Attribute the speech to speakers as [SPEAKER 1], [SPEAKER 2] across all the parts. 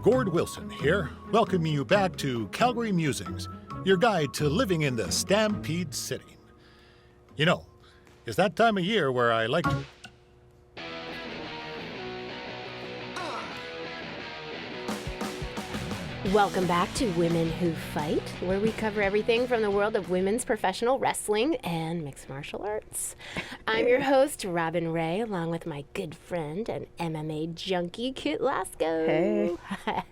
[SPEAKER 1] Gord Wilson here, welcoming you back to Calgary Musings, your guide to living in the Stampede City. You know, it's that time of year where I like to...
[SPEAKER 2] Welcome back to Women Who Fight, where we cover everything from the world of women's professional wrestling and mixed martial arts. I'm your host, Robin Ray, along with my good friend and MMA junkie, Kit Lasco.
[SPEAKER 3] Hey.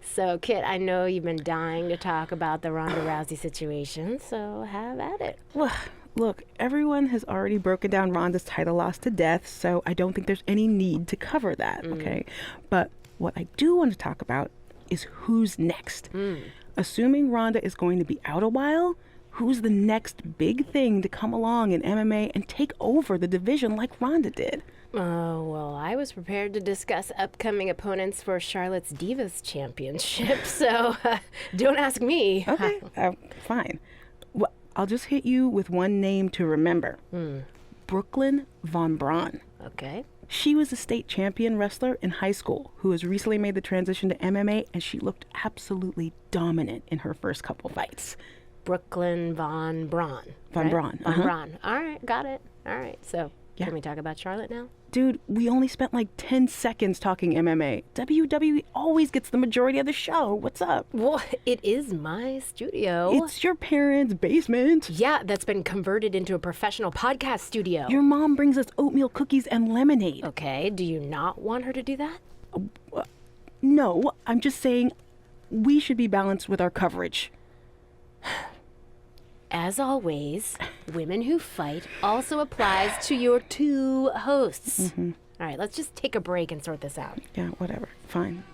[SPEAKER 2] So, Kit, I know you've been dying to talk about the Ronda Rousey situation, so have at it.
[SPEAKER 3] Well, look, everyone has already broken down Ronda's title loss to death, so I don't think there's any need to cover that, okay? But what I do want to talk about is who's next. Assuming Ronda is going to be out a while, who's the next big thing to come along in MMA and take over the division like Ronda did?
[SPEAKER 2] Oh, well, I was prepared to discuss upcoming opponents for Charlotte's Divas Championship, so don't ask me.
[SPEAKER 3] Okay, fine. Well, I'll just hit you with one name to remember. Brooklyn Von Braun.
[SPEAKER 2] Okay.
[SPEAKER 3] She was a state champion wrestler in high school who has recently made the transition to MMA, and she looked absolutely dominant in her first couple fights.
[SPEAKER 2] Brooklyn Von Braun.
[SPEAKER 3] Von
[SPEAKER 2] right?
[SPEAKER 3] Braun.
[SPEAKER 2] Von Braun. All right, got it. All right, so
[SPEAKER 3] Yeah.
[SPEAKER 2] can we talk about Charlotte now?
[SPEAKER 3] Dude, we only spent like 10 seconds talking MMA. WWE always gets the majority of the show. What's up?
[SPEAKER 2] Well, it is my studio.
[SPEAKER 3] It's your parents' basement.
[SPEAKER 2] Yeah, that's been converted into a professional podcast studio.
[SPEAKER 3] Your mom brings us oatmeal cookies and lemonade.
[SPEAKER 2] Okay, do you not want her to do that?
[SPEAKER 3] No, I'm just saying we should be balanced with our coverage.
[SPEAKER 2] As always, Women Who Fight also applies to your two hosts. All right, let's just take a break and sort this out.
[SPEAKER 3] Yeah, whatever. Fine.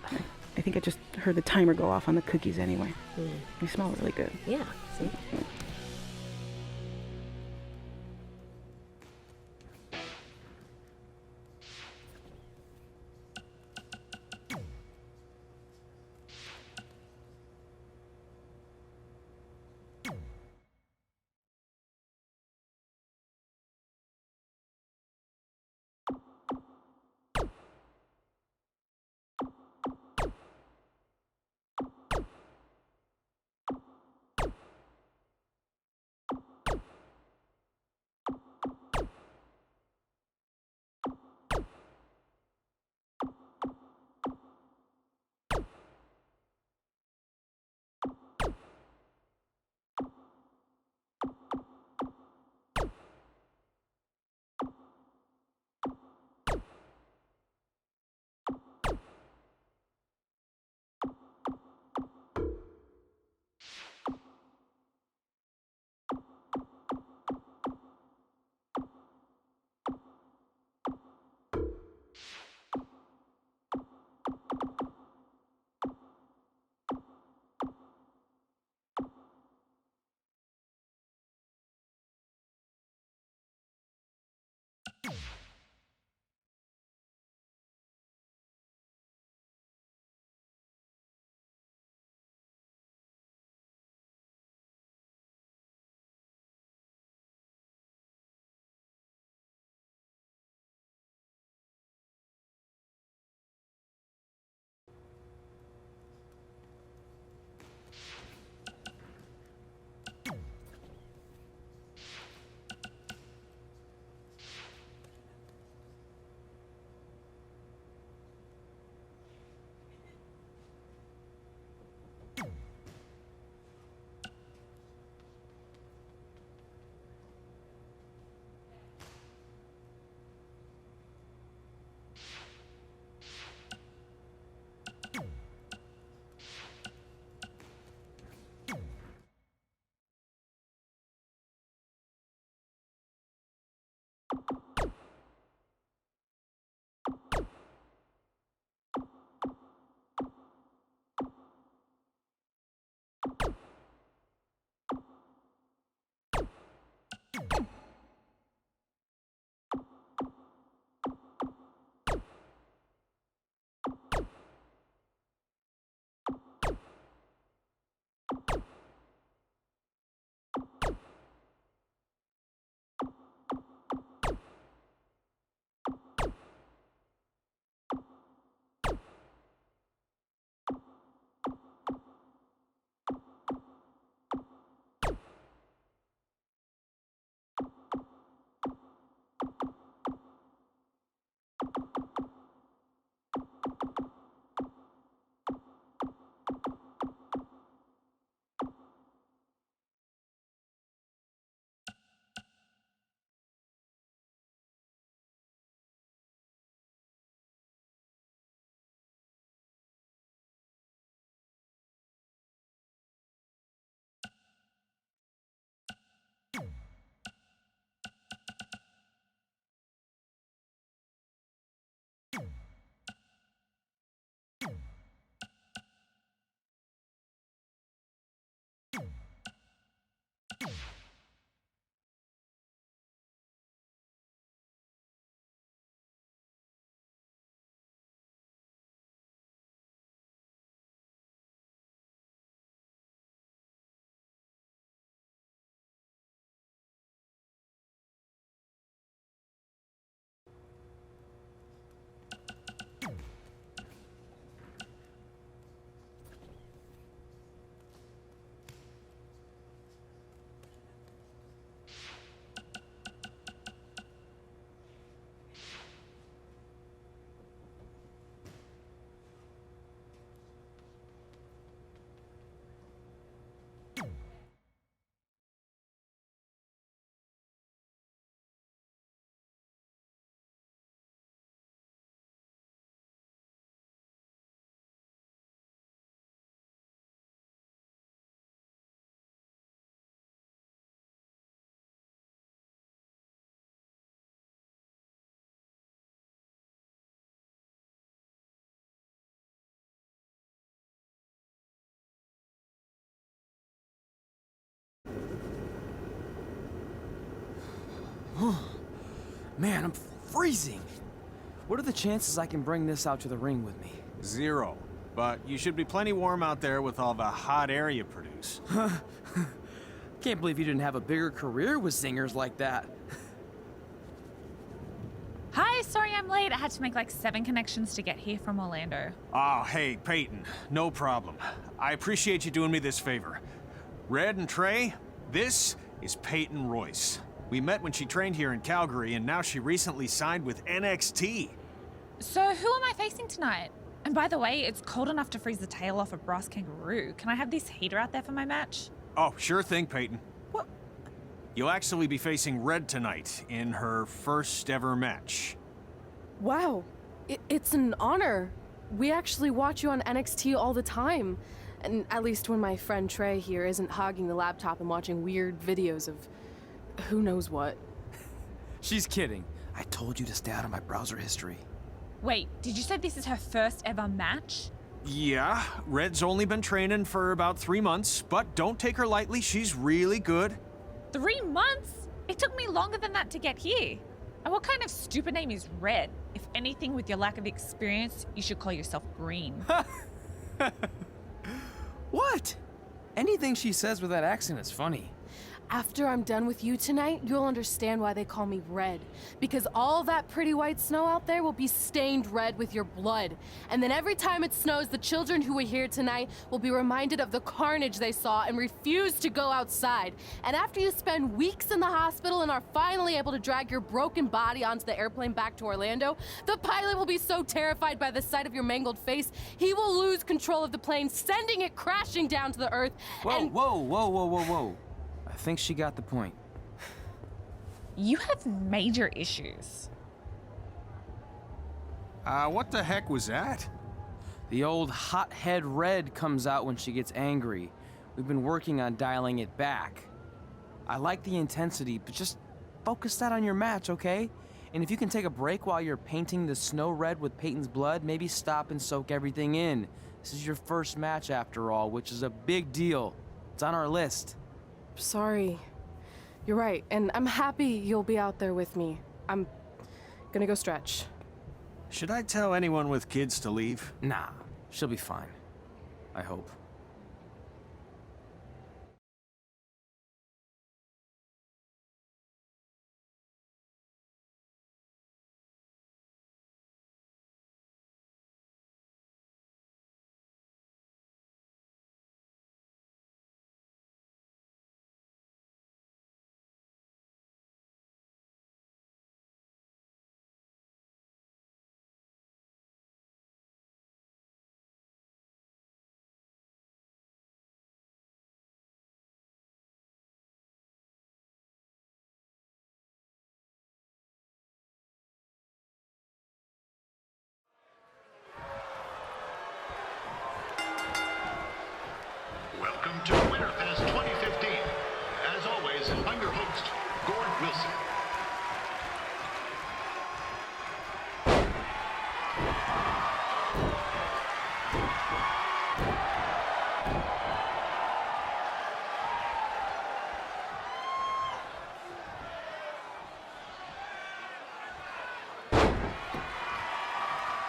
[SPEAKER 3] I think I just heard the timer go off on the cookies anyway. They smell really good.
[SPEAKER 2] Yeah, see?
[SPEAKER 4] Man, I'm freezing. What are the chances I can bring this out to the ring with me?
[SPEAKER 5] 0. But you should be plenty warm out there with all the hot air you produce.
[SPEAKER 4] Can't believe you didn't have a bigger career with singers like that.
[SPEAKER 6] Hi, sorry I'm late. I had to make like 7 connections to get here from Orlando.
[SPEAKER 5] Oh, hey, Peyton. No problem. I appreciate you doing me this favor. Red and Trey, this is Peyton Royce. We met when she trained here in Calgary, and now she recently signed with NXT.
[SPEAKER 6] So who am I facing tonight? And by the way, it's cold enough to freeze the tail off a brass kangaroo. Can I have this heater out there for my match?
[SPEAKER 5] Oh, sure thing, Peyton.
[SPEAKER 4] What?
[SPEAKER 5] You'll actually be facing Red tonight in her first ever match.
[SPEAKER 7] Wow, it's an honor. We actually watch you on NXT all the time. And at least when my friend Trey here isn't hogging the laptop and watching weird videos of who knows what.
[SPEAKER 4] She's kidding. I told you to stay out of my browser history.
[SPEAKER 6] Wait, did you say this is her first ever match?
[SPEAKER 5] Yeah, Red's only been training for about 3 months, but don't take her lightly, she's really good.
[SPEAKER 6] 3 months? It took me longer than that to get here. And what kind of stupid name is Red? If anything, with your lack of experience, you should call yourself Green.
[SPEAKER 4] What? Anything she says with that accent is funny.
[SPEAKER 7] After I'm done with you tonight, you'll understand why they call me Red. Because all that pretty white snow out there will be stained red with your blood. And then every time it snows, the children who were here tonight will be reminded of the carnage they saw and refuse to go outside. And after you spend weeks in the hospital and are finally able to drag your broken body onto the airplane back to Orlando, the pilot will be so terrified by the sight of your mangled face, he will lose control of the plane, sending it crashing down to the earth.
[SPEAKER 4] Whoa. I think she got the point.
[SPEAKER 6] You have major issues.
[SPEAKER 5] What the heck was that?
[SPEAKER 4] The old hothead Red comes out when she gets angry. We've been working on dialing it back. I like the intensity, but just focus that on your match, okay? And if you can take a break while you're painting the snow red with Peyton's blood, maybe stop and soak everything in. This is your first match after all, which is a big deal. It's on our list.
[SPEAKER 7] Sorry. You're right, and I'm happy you'll be out there with me. I'm gonna go stretch.
[SPEAKER 5] Should I tell anyone with kids to leave?
[SPEAKER 4] Nah, she'll be fine. I hope.
[SPEAKER 1] Welcome to Winterfest 2015. As always, I'm your host, Gord Wilson.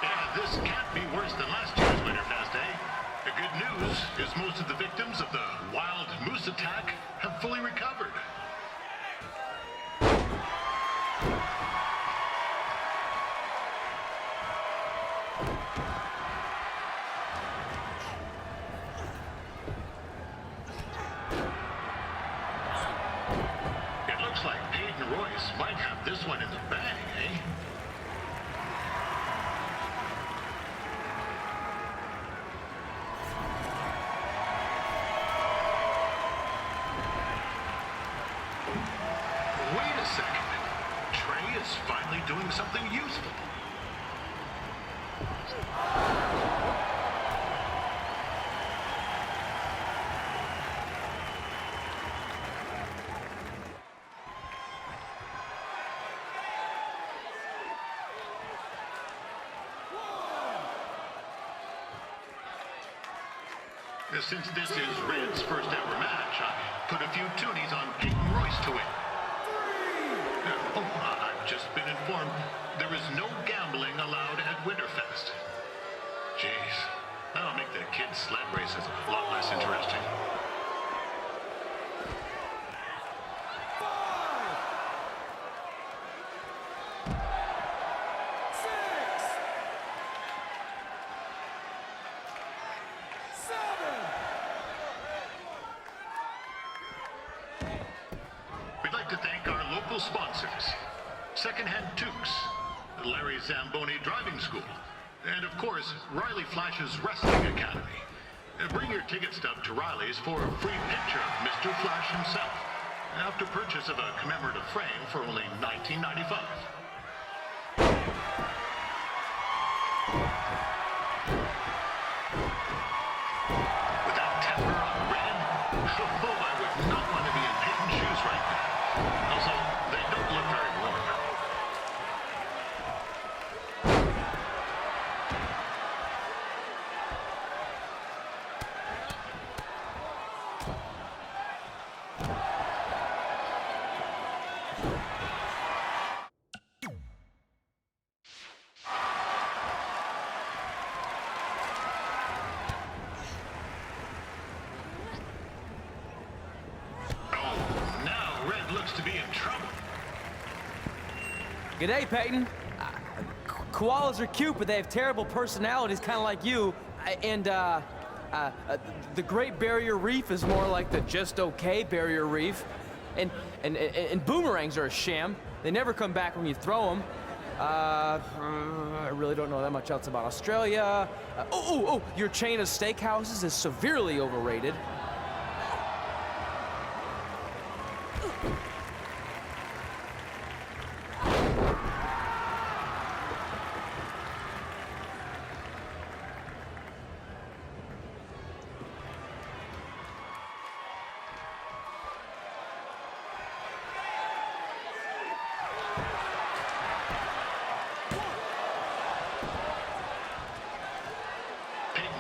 [SPEAKER 1] Yeah, this can't be worse than last year's Winterfest, eh? The good news is most of the victims of the wild moose attack have fully recovered. It looks like Peyton Royce might have this one in the bag, eh? Wait a second. Trey is finally doing something useful. Since this is Red's first ever match, I put a few toonies on Peyton Royce to win. just been informed there is no gambling allowed at Winterfest. Jeez, that'll make the kids' sled races a lot less interesting. We'd like to thank our local sponsors, Secondhand Tukes, Larry Zamboni Driving School, and of course, Riley Flash's Wrestling Academy. Bring your ticket stub to Riley's for a free picture of Mr. Flash himself, after purchase of a commemorative frame for only $19.95. With that temper on Red, I would not want to be in Peyton's shoes right now. Also, they don't look very warm. To be in trouble.
[SPEAKER 4] G'day, Peyton. Koalas are cute, but they have terrible personalities, kind of like you. The Great Barrier Reef is more like the just okay Barrier Reef. And boomerangs are a sham. They never come back when you throw them. I really don't know that much else about Australia. Your chain of steakhouses is severely overrated.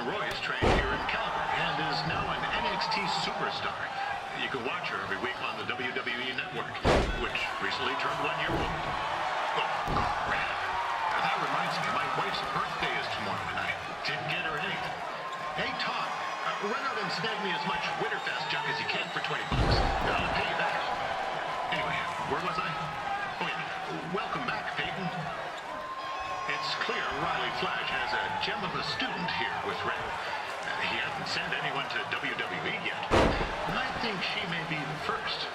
[SPEAKER 1] Royce trained here in Calgary and is now an NXT superstar. You can watch her every week on the WWE Network, which recently turned 1 year old. Oh, crap. That reminds me, my wife's birthday is tomorrow, and I didn't get her anything. Hey, Todd, run out and snag me as much Winterfest junk as you can for $20. I'll pay you back. Anyway, where was I? Oh, yeah. Welcome back, Peyton. It's clear Riley Flash has a gem of a student here with Red. He hasn't sent anyone to WWE yet. I think she may be the first.